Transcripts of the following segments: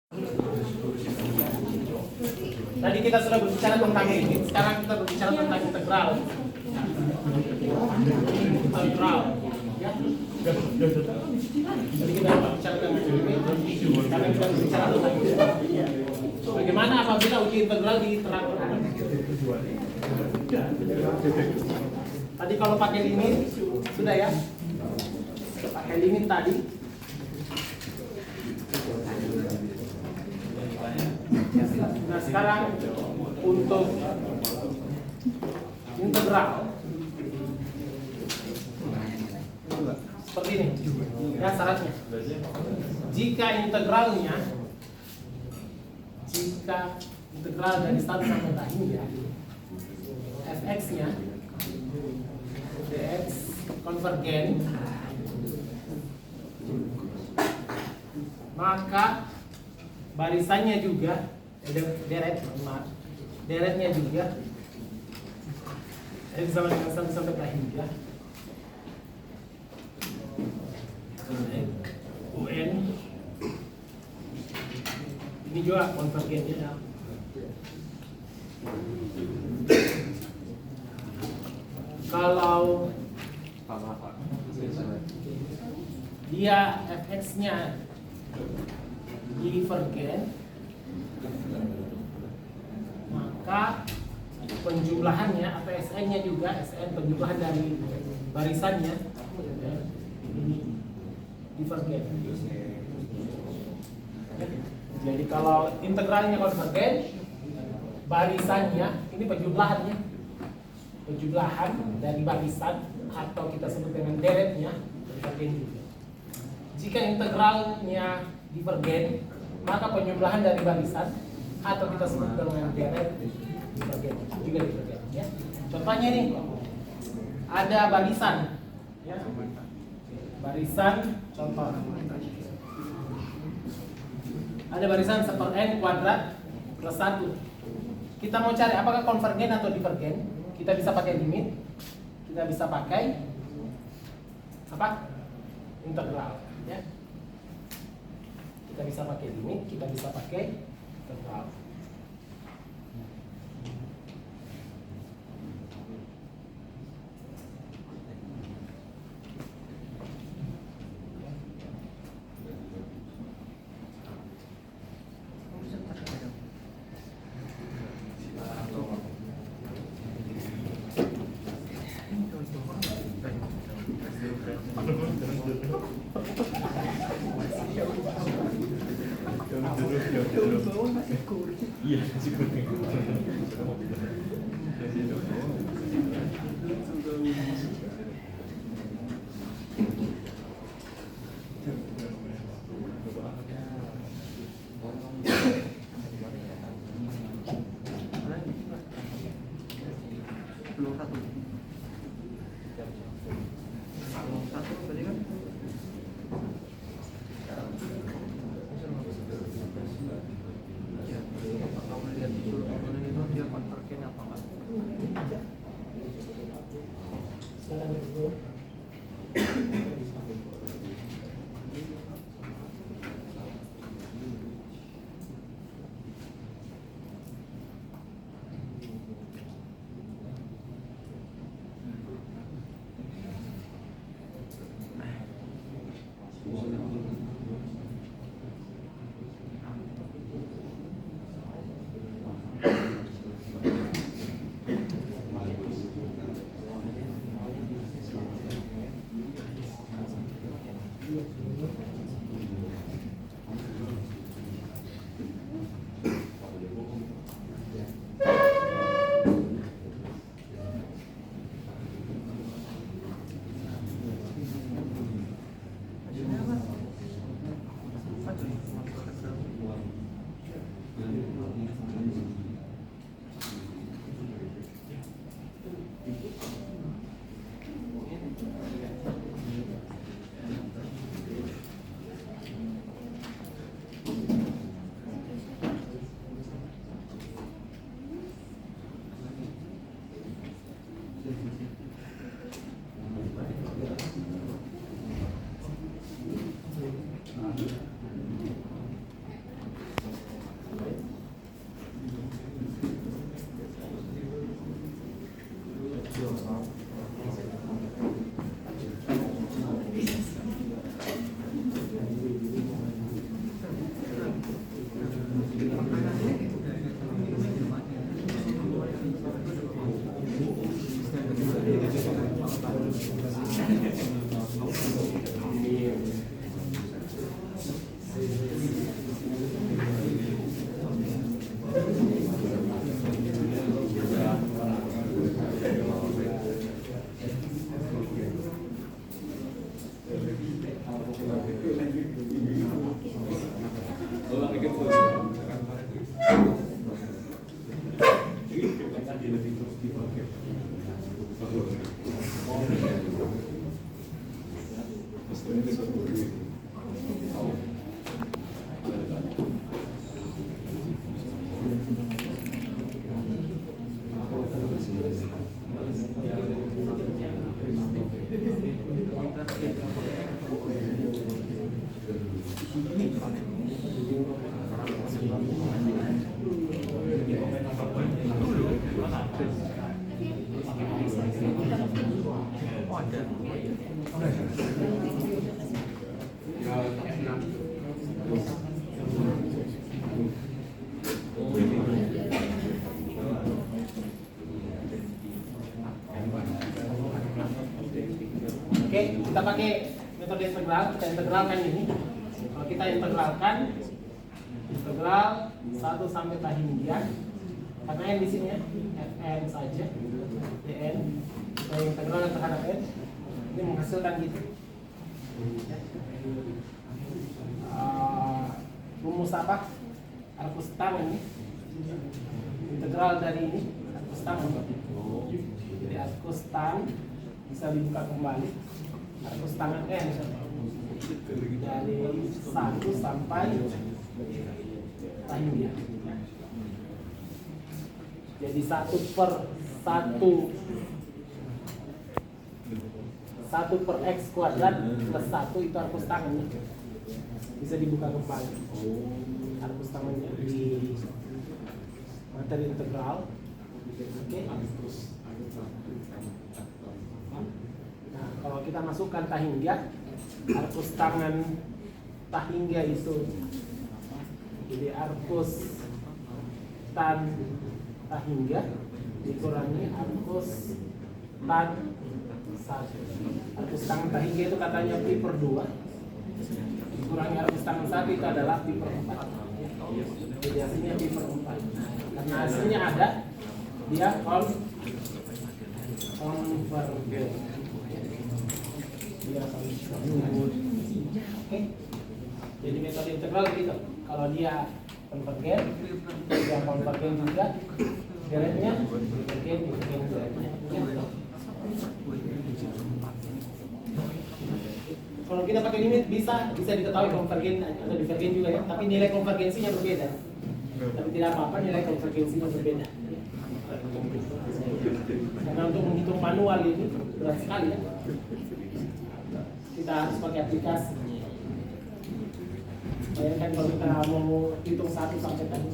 Tadi kita sudah berbicara tentang limit, sekarang kita berbicara tentang integral. Integral, ya. Tadi kita berbicara tentang limit, sekarang kita berbicara tentang integral. Bagaimana apabila uji integral diterapkan? Tadi kalau pakai limit, sudah ya? Pakai limit tadi. Nah sekarang untuk integral seperti ini ya syaratnya. Jika integral dari 1 sampai tadi ya fx nya dx konvergen, maka barisannya juga deretnya juga sama dengan 1 sampai ke hingga UN ini juga konvergennya. Kalau dia fx-nya divergen, maka penjumlahannya atau SN-nya juga SN penjumlahan dari barisannya ini divergen. Jadi kalau integralnya konvergen, barisannya ini penjumlahan dari barisan atau kita sebut dengan deretnya konvergen juga. Jika integralnya divergen, maka penjumlahan dari barisan atau kita sebut dengan deret divergen juga divergen ya. Contohnya nih ada barisan ya. Barisan contoh ada barisan seper n kuadrat plus 1. Kita mau cari apakah konvergen atau divergen. Kita bisa pakai limit, kita bisa pakai apa? Integral ya. Kita bisa pakai limit, kita bisa pakai integral. Iya, cukup. Oke, kita pakai metode integral, kita integralkan ini. Kalau kita integralkan, integral 1 sampai tahinggian, karena n di sini ya, fn saja, dn, kita integral terhadap n, ini menghasilkan gitu. Rumus apa? Arcus tangan ini, integral dari ini, arcus tangan. Jadi arcus tan bisa dibuka kembali. Arcus tangan n dari 1 sampai tahinggian. Jadi 1 per x kuadrat plus 1 itu arcus tangannya. Bisa dibuka kembali. Arcus tangannya di materi integral. Oke. Nah, kalau kita masukkan tahinggian, arcus tangan tahinggian itu jadi arcus tan tahinggian dikurangi arcus tan 1. Arcus tangan tahinggian itu katanya pi per 2 dikurangi arcus tangan 1 itu adalah pi per 4. Jadi hasilnya pi per 4. Karena hasilnya ada, dia konvergen. Oke. Jadi metode integral begitu. Kalau dia konvergen, dia konvergen juga. Deretnya konvergen deretnya. Kalau kita pakai limit bisa diketahui konvergen atau divergen juga ya. Tapi nilai konvergensinya berbeda. Tapi tidak apa-apa, nilai konvergensinya berbeda. Karena untuk menghitung manual ini berat sekali ya. Kita harus pakai aplikasi. Bayangkan kalau kita mau hitung 1 sampai tadi.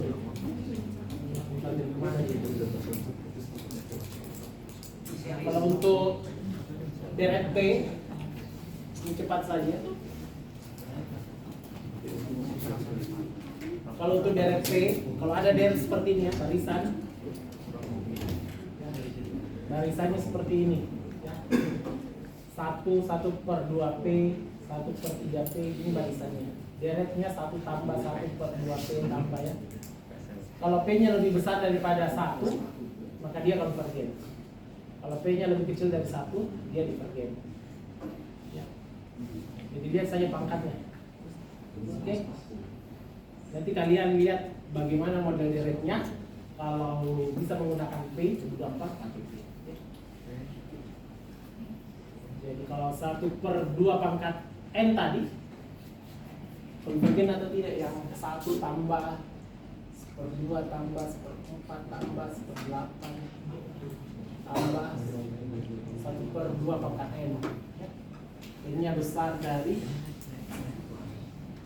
Kalau untuk deret P ini cepat saja. Kalau untuk deret P, kalau ada deret seperti ini ya, barisannya seperti ini. 1 per 2P, 1 per 3P, ini barisannya. Deretnya 1 tambah 1 per 2P tambah ya. Kalau P-nya lebih besar daripada 1, maka dia konvergen. Kalau P-nya lebih kecil dari 1, dia divergen. Ya. Jadi lihat saja pangkatnya. Oke. Nanti kalian lihat bagaimana model deretnya. Kalau bisa menggunakan P, itu gampang pakai P. Jadi kalau 1 per 2 pangkat N tadi konvergen atau tidak, yang 1 tambah 1/2 tambah 1/4 tambah 1/8 tambah 1 per 2 pangkat N. N-nya besar dari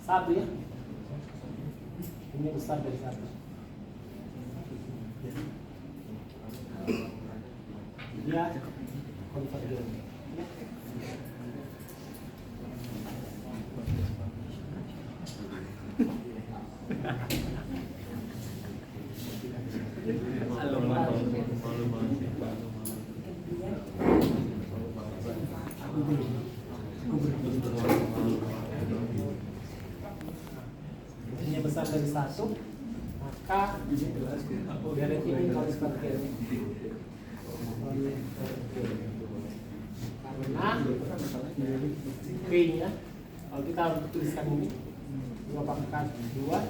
1 ya. N-nya besar dari 1. Dia konvergen. Ini besar dari 1, maka deret ini konvergen. Karena P-nya, kalau kita tuliskan ini 2 pangkat 2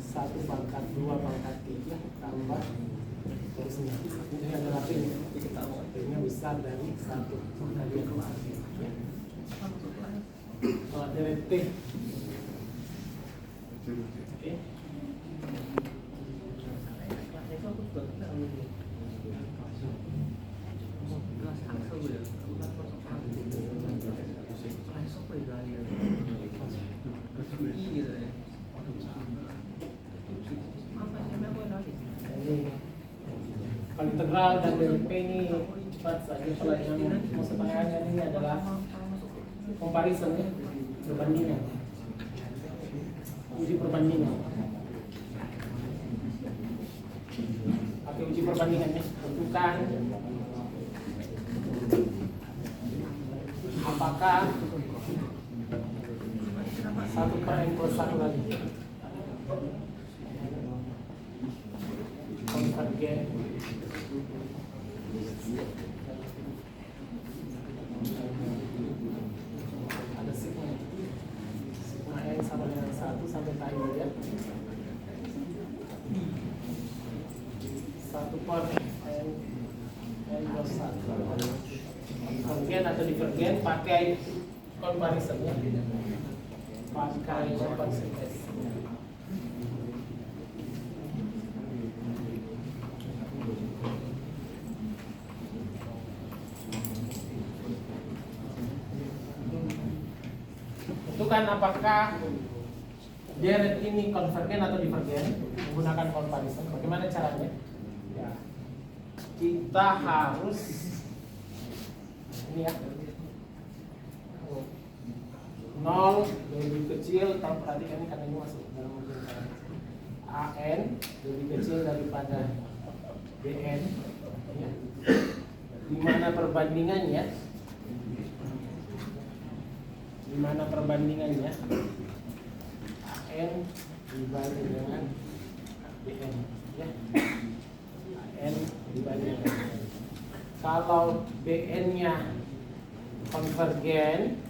1 pangkat 2 pangkat 3 tambah terusnya. Ini adalah P nya besar dari 1 kali yang kemarin. Ya. Kalau deret T, oke. Kalau integral dan deret P ini cepat saja. Kalau yang mau setanyakan ini adalah comparison, ya, perbandingan, uji perbandingan. Pakai uji perbandingannya, tentukan apakah 1 per n plus 1 lagi konvergen ada sigma n sama dengan 1 sampai tadi, ya. 1 per n plus 1 konvergen atau divergen pakai comparison, ya. Pakai comparison test. Tentukan apakah deret ini konvergen atau divergen menggunakan comparison. Bagaimana caranya? Ya, kita harus ini, ya, 0 lebih kecil, tahu perhatikan ini karena ini masuk dalam ujian. AN lebih kecil daripada BN, ya. Di mana perbandingannya? Di mana perbandingannya? AN dibanding dengan BN, ya. AN dibanding dengan BN. Kalau BN-nya konvergen,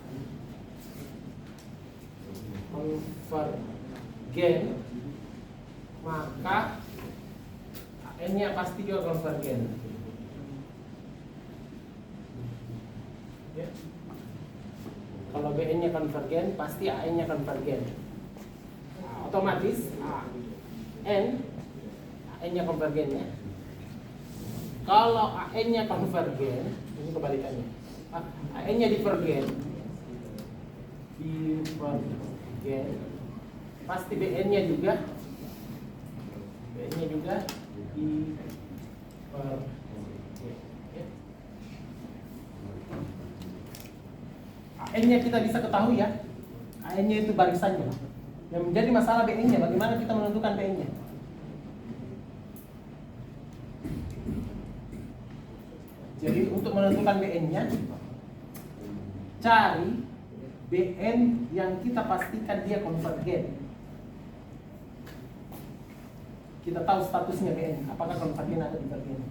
maka AN-nya pasti juga konvergen. Ya. Kalau BN-nya konvergen, pasti AN-nya konvergen. Otomatis AN-nya konvergen, ya. Kalau AN-nya konvergen, ini kebalikannya. AN-nya divergen, pasti BN-nya juga divergen. AN-nya kita bisa ketahui, ya. AN-nya itu barisannya. Yang menjadi masalah BN-nya, bagaimana kita menentukan BN-nya? Jadi untuk menentukan BN-nya, cari BN yang kita pastikan dia konvergen. Kita tahu statusnya BN, apakah konvergen atau divergen.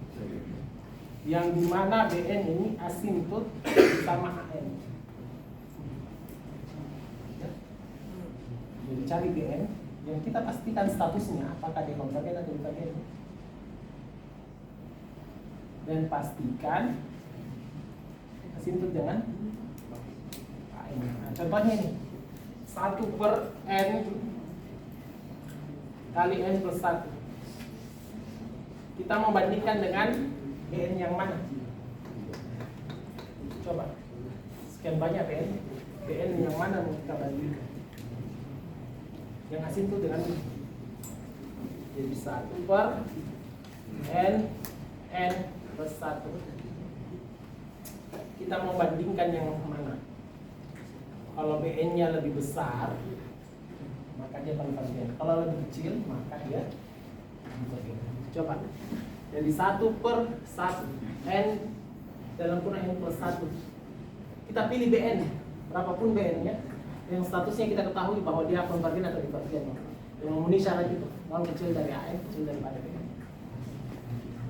Yang dimana BN ini asimptot sama AN. Ya. Jadi cari BN yang kita pastikan statusnya, apakah dia konvergen atau divergen. Dan pastikan asimptot dengan AN. Nah, contohnya ini 1 per n kali n plus 1. Kita mau bandingkan dengan BN yang mana? Coba, sekian banyak BN yang mana mau kita bandingkan? Yang asimptot dengan ini. Jadi 1 per n plus 1. Kita mau bandingkan yang mana? Kalau BN-nya lebih besar, maka dia konvergen. Kalau lebih kecil, maka dia konvergen. Coba. Jadi 1 per 1 n dalam kurung n plus 1. Kita pilih BN, berapapun BN-nya, yang statusnya kita ketahui bahwa dia konvergen atau divergen. Yang memenuhi syarat itu, mau kecil dari AN, kecil daripada BN.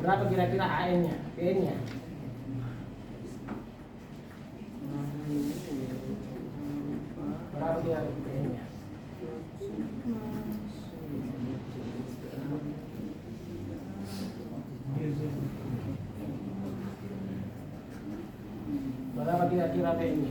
Berapa kira-kira AN-nya, BN-nya? Berapa kira-kira BN-nya? BN-nya.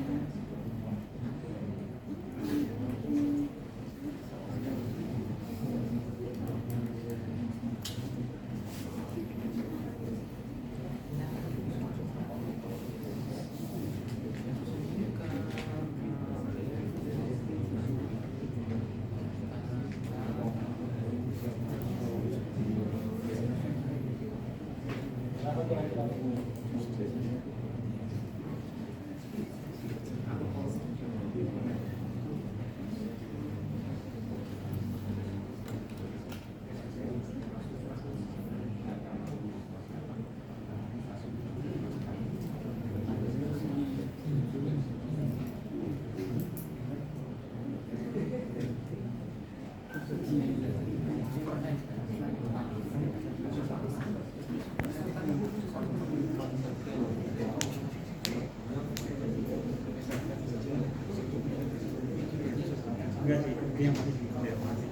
Enggak sih, itu yang masih dikonfirmasi.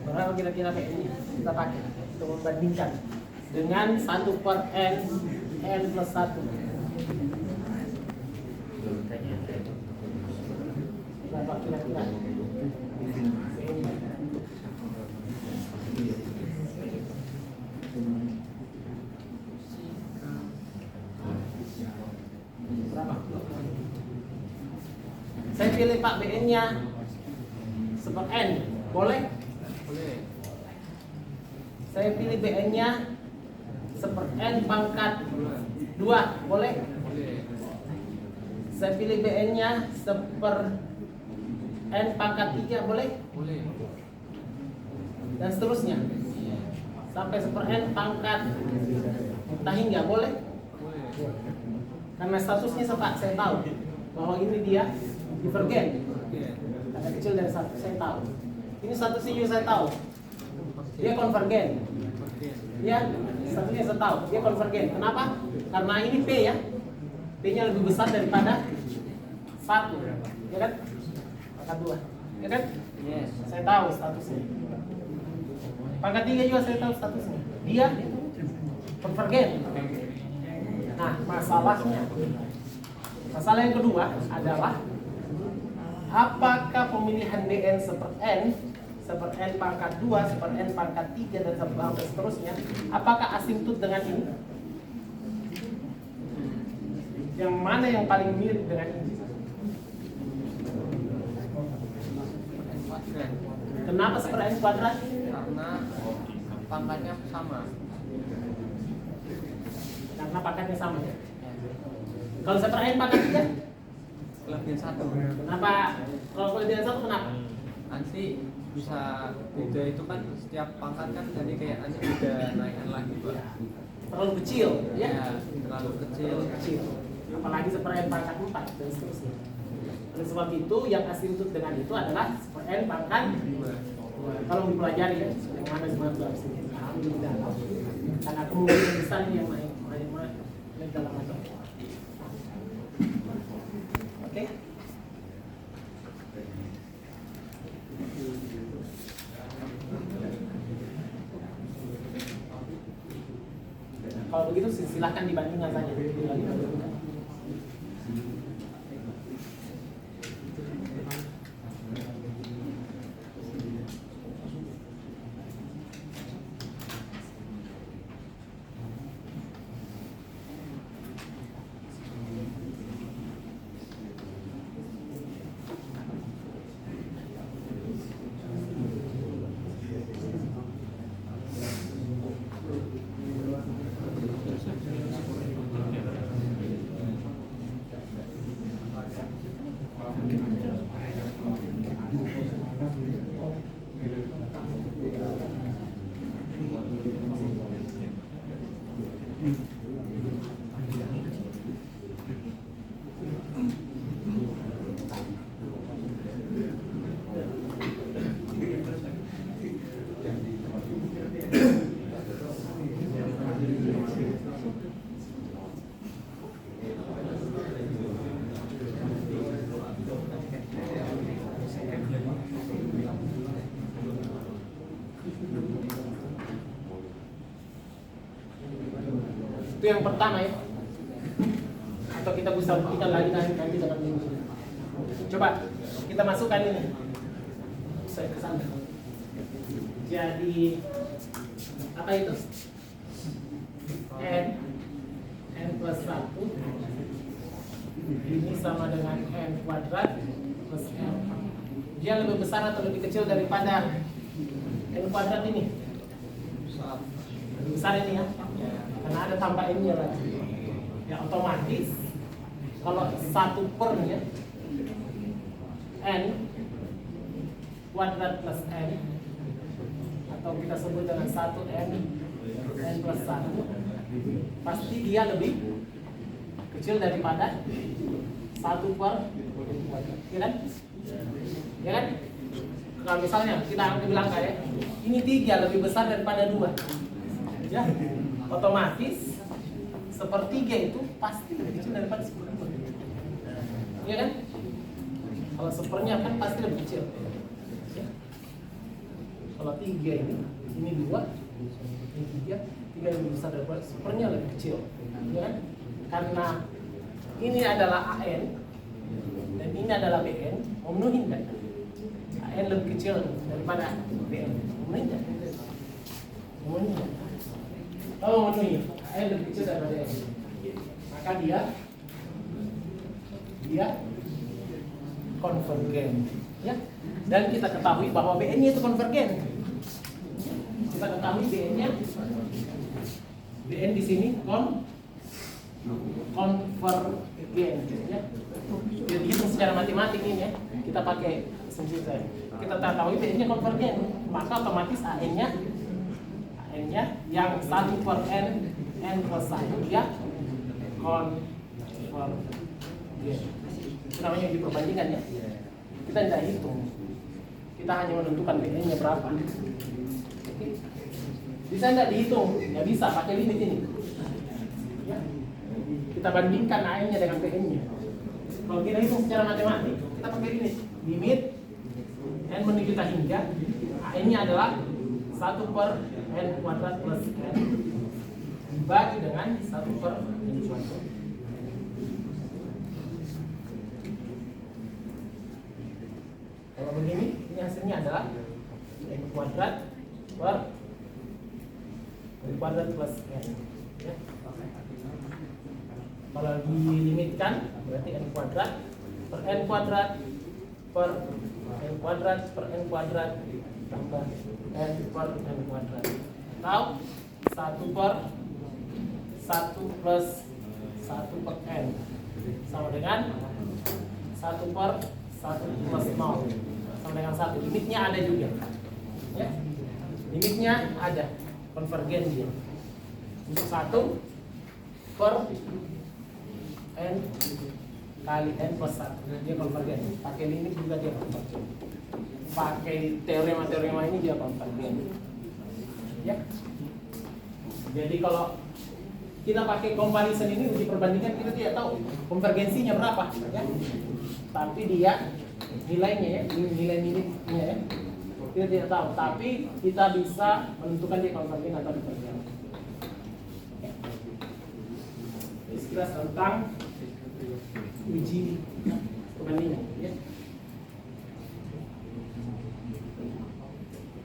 Berapa kira-kira kayak ini kita pakai untuk membandingkan dengan 1/n n plus 1. Berapa kira-kira? Berapa? Saya pilih Pak BN-nya 1/n, boleh? Boleh. Saya pilih BN-nya 1/n pangkat 2, boleh? Boleh. Saya pilih BN-nya 1/n pangkat 3, boleh? Boleh. Dan seterusnya sampai 1/n pangkat entah hingga, boleh? Boleh. Karena statusnya saya tahu bahwa ini dia divergen, Oke. agak kecil dari 1, saya tahu. Ini statusnya juga saya tahu, dia konvergen. Oke. Ya, statusnya saya tahu, dia konvergen. Kenapa? Karena ini P ya, P-nya lebih besar daripada 1, ya kan? Pangkat 2, ya kan? Yes. Saya tahu statusnya. Pangkat 3 juga saya tahu statusnya. Dia konvergen. Nah, masalah yang kedua adalah apakah pemilihan BN 1/n, 1/n pangkat 2, 1/n pangkat 3 dan sampai seterusnya, apakah asimptot dengan ini? Yang mana yang paling mirip dengan ini? Kuadrat. Kenapa 1/n kuadrat? Karena pangkatnya sama. Karena pangkatnya sama. Kalau 1/n pangkat 3, Kelebihan 1. kenapa? Kalau kelebihan 1 kenapa? Nanti bisa beda itu kan setiap pangkat kan jadi kayak nanti beda naikkan lagi, Pak. Terlalu kecil, ya? Ya, terlalu kecil. Kecil. Apalagi 1/n pangkat 4 dan seterusnya. Oleh sebab itu yang asimptot dengan itu adalah 1/n pangkat 2. Kalau dipelajari ya, yang mana sebenarnya harus dipahami lebih dalam. Karena kemungkinan besar ini yang main dalam aja. Oke? Kalau begitu silahkan dibandingkan saja. Itu yang pertama ya. Atau kita bisa buktikan lagi nanti dengan ini. Coba kita masukkan ini. Saya ke sana. Jadi apa itu? N plus 1 ini sama dengan N kuadrat plus N. Dia lebih besar atau lebih kecil daripada N kuadrat ini? Lebih besar ini ya? Karena ada tambah N-nya lagi. Ya otomatis kalau 1/per ya N kuadrat plus N, atau kita sebut dengan 1N N plus 1, pasti dia lebih kecil daripada 1/n kuadrat, ya kan? Ya kan? Kalau misalnya kita bilang kayak ini 3 lebih besar daripada 2, ya otomatis 1/3 itu pasti lebih kecil daripada 1/2, ya kan? Kalau 1/nya kan pasti lebih kecil. Ya. Kalau 3 ini 2, ini 3 lebih besar daripada 1/nya lebih kecil, ya kan? Karena ini adalah AN dan ini adalah BN, memenuhi kan? AN lebih kecil daripada BN, memenuhi kan? Memenuhi. Oh, memenuhi. AN lebih kecil daripada BN, maka dia konvergen, ya. Dan kita ketahui bahwa BN-nya itu konvergen. Kita ketahui BN-nya, BN di sini konvergen, ya. Jadi hitung secara matematik ini ya. Kita pakai asumsi saya. Kita ketahui BN-nya konvergen, maka otomatis AN-nya yang 1/n N plus 1 dia konvergen. Itu namanya diperbandingkan ya. Kita tidak hitung, kita hanya menentukan BN-nya berapa. Bisa tidak dihitung? Ya bisa, pakai limit ini. Ya. Kita bandingkan AN-nya dengan BN-nya. Kalau kita hitung secara matematik, kita pakai limit. Limit N menuju tak hingga AN-nya adalah 1/n kuadrat plus N dibagi dengan 1/n kuadrat. Kalau begini, ini hasilnya adalah N kuadrat per N kuadrat plus N, ya. Kalau dilimitkan berarti N kuadrat per N kuadrat per N kuadrat per N kuadrat tambah N per N kuadrat, atau 1/1 plus 1/n sama dengan 1/1 plus 0 sama dengan 1. Limitnya ada juga, ya. Limitnya ada, konvergen dia. Untuk 1/n kali n plus 1 dia konvergen. Pakai limit juga dia konvergen. Pakai teorema ini dia konvergen, ya. Jadi kalau kita pakai comparison ini uji perbandingan, kita tidak tahu konvergensinya berapa, ya. Tapi dia nilainya ya, nilai limitnya ya, kita tidak tahu. Tapi kita bisa menentukan dia konvergen atau divergen. Ya. Ini sekilas tentang uji perbandingan, ya.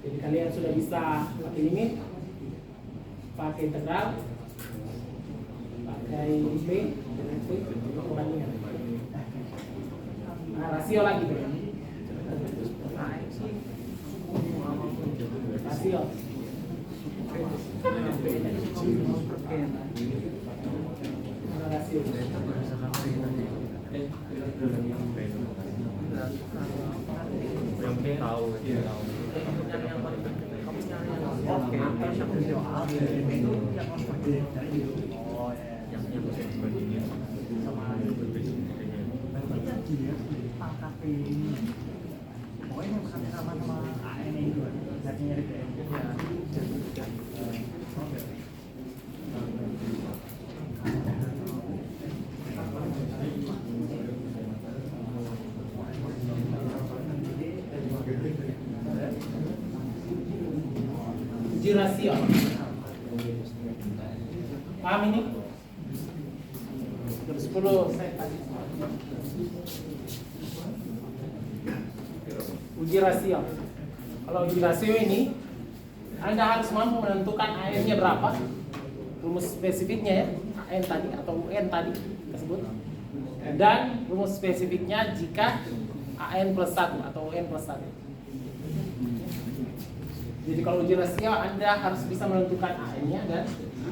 Jadi kalian sudah bisa pakai limit, pakai integral, pakai B, untuk perbandingan. Nah, rasio lagi tuh. Rasio. Rasio. Yang kita tahu, pokoknya sama AN itu jadinya di BN. Uji rasio. Paham ini? saya tadi. Uji rasio. Kalau uji rasio ini, Anda harus mampu menentukan AN-nya berapa, rumus spesifiknya ya, AN tadi atau UN tadi tersebut, dan rumus spesifiknya jika AN plus 1 atau UN plus 1. Jadi kalau uji rasio Anda harus bisa menentukan AN-nya dan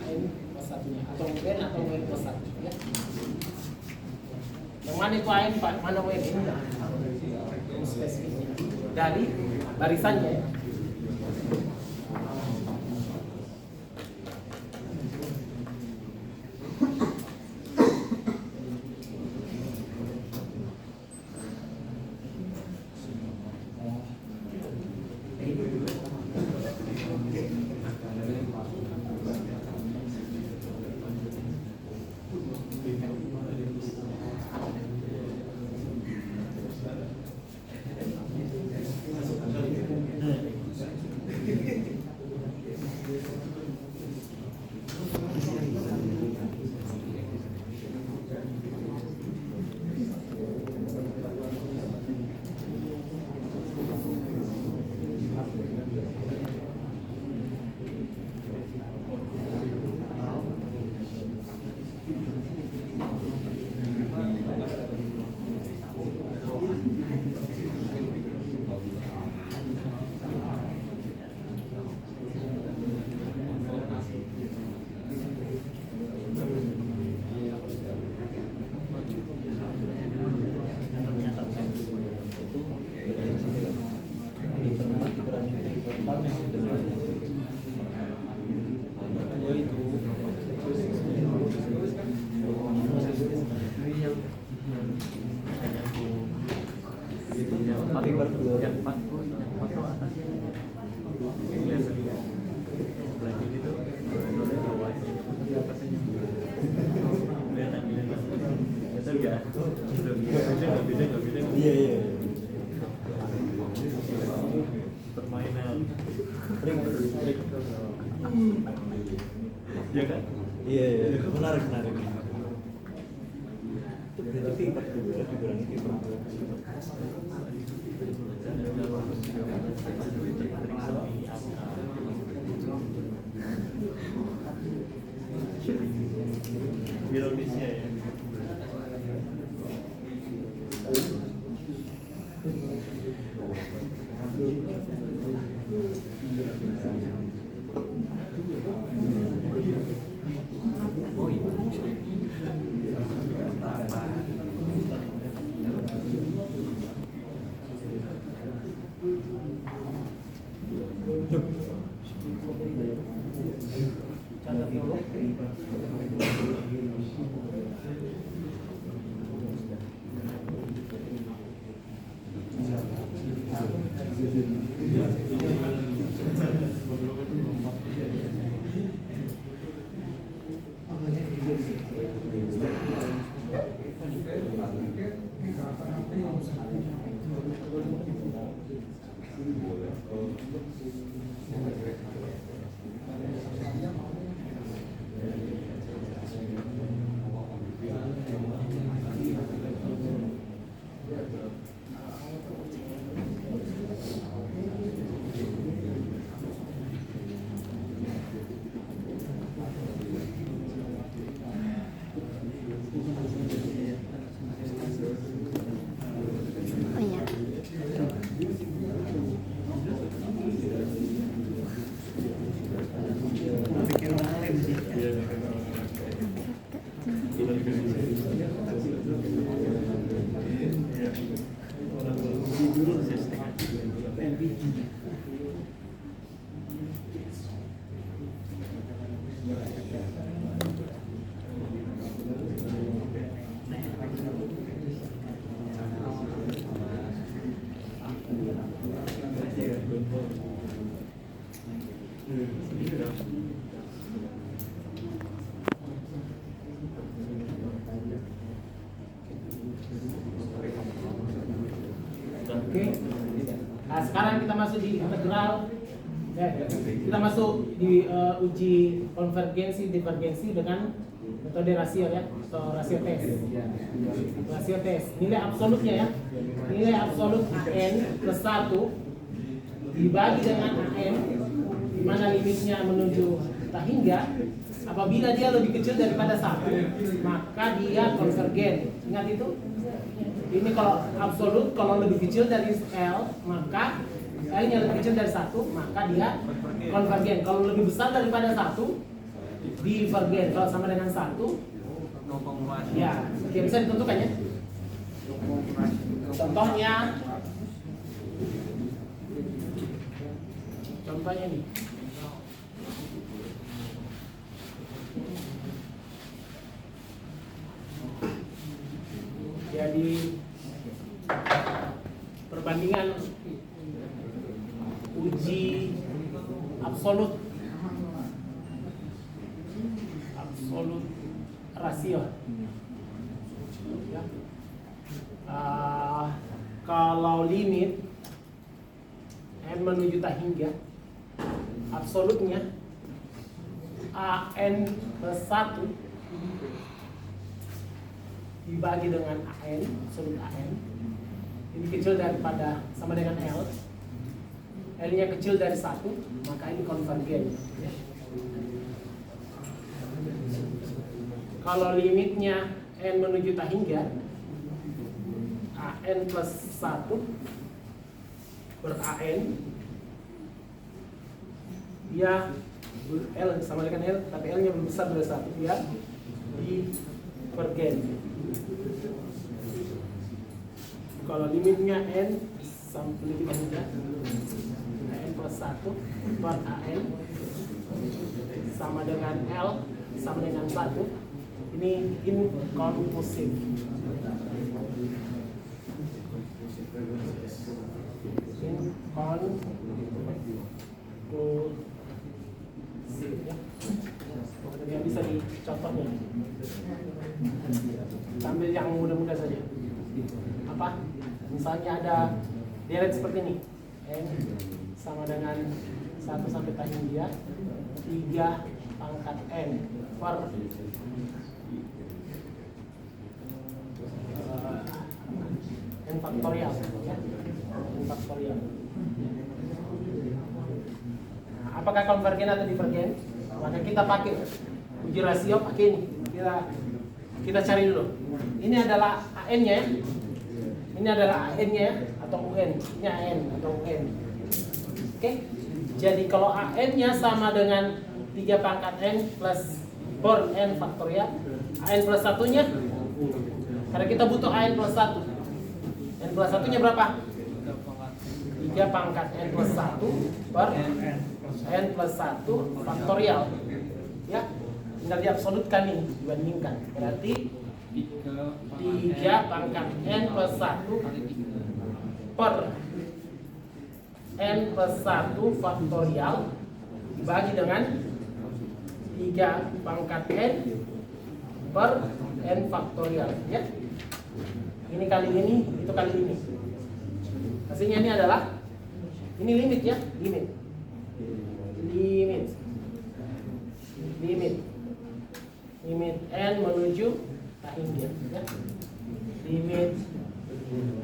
AN plus 1-nya atau UN atau UN plus 1 ya. Yang mana itu AN, mana UN ini? Rumus spesifiknya dari barisannya ya. Permainan. Iya kan? Iya, menarik. Itu berarti 42 dikurangi 30. Ironisnya ya. Oke. Nah, sekarang kita masuk di integral. Ya, kita masuk di uji konvergensi divergensi dengan metode rasio ya, atau rasio tes. Rasio tes, nilai absolutnya ya. Nilai absolut AN plus 1 dibagi dengan AN, di mana limitnya menuju tak hingga. Apabila dia lebih kecil daripada 1, maka dia konvergen. Ingat itu? Ini kalau absolut, kalau lebih kecil dari L, maka L-nya lebih kecil dari 1, maka dia konvergen. Kalau lebih besar daripada 1, divergen. Kalau sama dengan 1, ya, oke, bisa ditentukan ya. Contohnya nih. Jadi perbandingan uji absolut rasio ya. Kalau limit n menuju tak hingga, absolutnya AN plus 1 dibagi dengan AN, absolut AN ini kecil daripada sama dengan L, L-nya kecil dari 1, maka ini konvergen. Kalau limitnya n menuju tak hingga, AN plus 1 per AN, dia L sama dengan L, tapi L-nya belum besar dari 1, dia divergen. Kalau limitnya n sampai kita hingga n plus 1 per AN sama dengan L sama dengan 1, ini inkonklusif. Inkonklusif ya. Yang bisa dicontohnya. Ambil yang mudah-mudah saja. Apa? Misalnya ada deret seperti ini. N sama dengan 1 sampai tahun dia 3 pangkat N per N faktorial ya. N faktorial. Nah, apakah konvergen atau divergen? Maka kita pakai uji rasio, pakai ini. Kita cari dulu. Ini adalah AN-nya ya. Ini adalah AN-nya ya, atau UN. Ini AN atau UN. Oke. Jadi kalau AN-nya sama dengan 3 pangkat N plus per N faktorial, AN plus 1-nya, karena kita butuh AN plus 1. N plus 1-nya berapa? 3 pangkat N plus 1 per N plus 1 faktorial. Ya, tinggal diabsolutkan ini, dibandingkan. Berarti 3 pangkat N plus 1 per N plus 1 faktorial dibagi dengan 3 pangkat N per N faktorial ya. Ini kali ini, itu kali ini. Hasilnya ini adalah, ini limit ya, limit N menuju tak hingga ya. Limit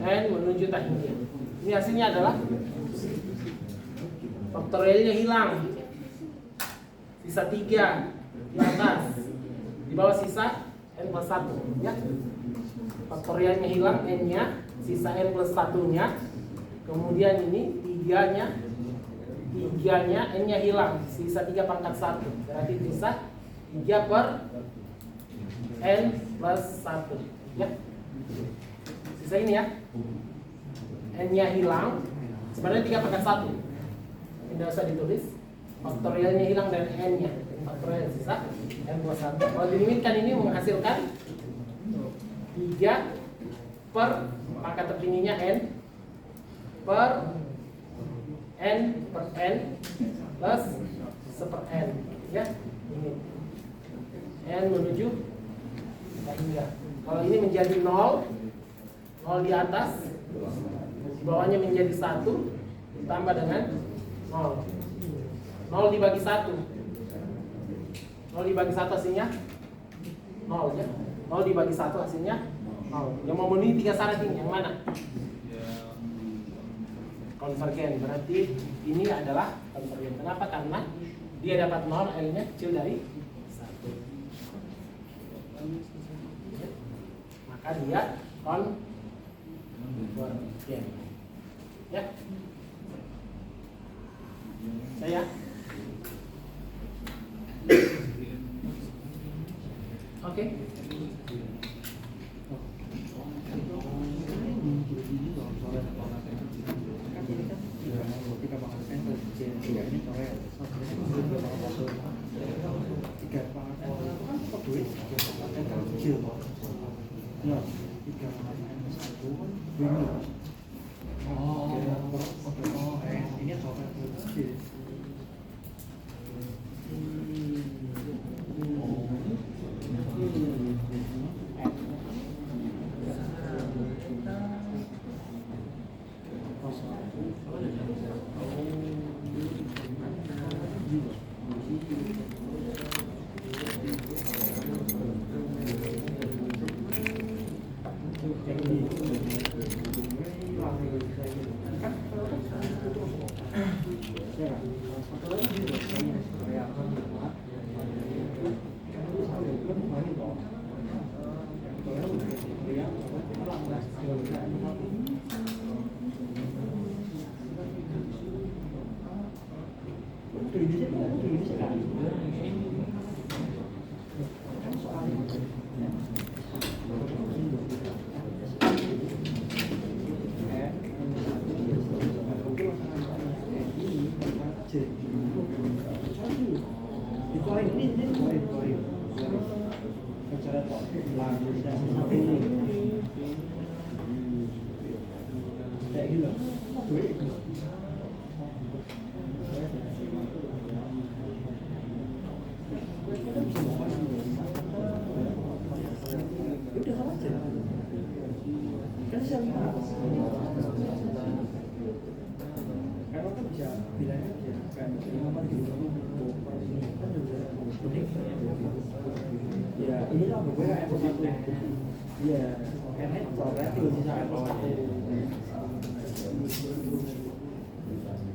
N menuju tak hingga. Ini hasilnya adalah faktorialnya hilang, sisa 3 di atas, di bawah sisa N plus 1 ya. Faktorialnya hilang, N-nya, sisa N plus 1-nya, kemudian ini 3-nya, N-nya hilang, sisa 3 pangkat 1, berarti sisa 3 per N plus 1 ya. Sisa ini ya, N-nya hilang, sebenarnya 3 pangkat 1, tidak usah ditulis, faktorialnya hilang dan N-nya, faktorial sisa N plus 1. Kalau dilimitkan ini menghasilkan 3 per pangkat tertingginya N per N plus seper N ya. Ini N menuju tak hingga. Kalau ini menjadi 0 di atas, di bawahnya menjadi 1 ditambah dengan 0. 0 dibagi 1 hasilnya 0 ya. 0 dibagi 1 hasilnya 0. Yang memenuhi 3 syarat ini yang mana? Konvergen. Berarti ini adalah konvergen. Kenapa? Karena dia dapat 0, L-nya kecil dari 1. Maka dia konvergen. Ya. Saya. Oke.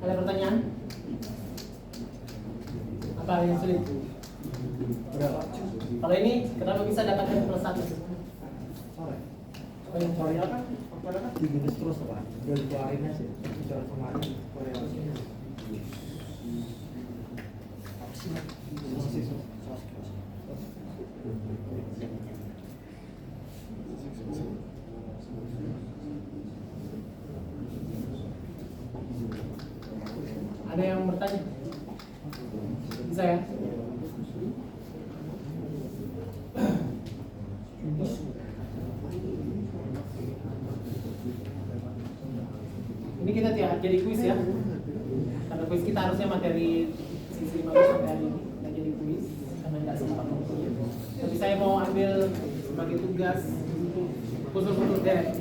Ada pertanyaan? Apa yang sulit? Berapa? Kalau ini kenapa bisa dapatkan plus 1? Oh, yang Korea kan diminus terus Pak. Udah dikeluarin aja. Bicara kemarin Korea. Apa sih? Ada yang bertanya? Bisa ya? Ini kita jadi kuis ya. Karena kuis kita harusnya materi sisi 15 sampai hari ini, nggak jadi kuis karena nggak sempat waktunya. Tapi saya mau ambil sebagai tugas khusus untuk deret.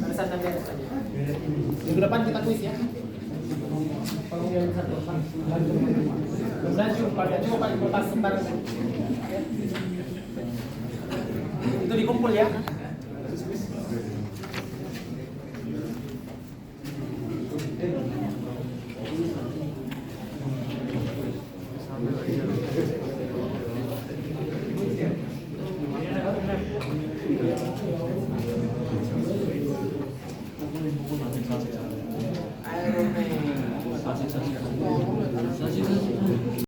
Pada saat deret saja. Minggu depan kita kuis ya. Kalau yang satu depan, kemudian coba pas sembarang. Itu dikumpul ya.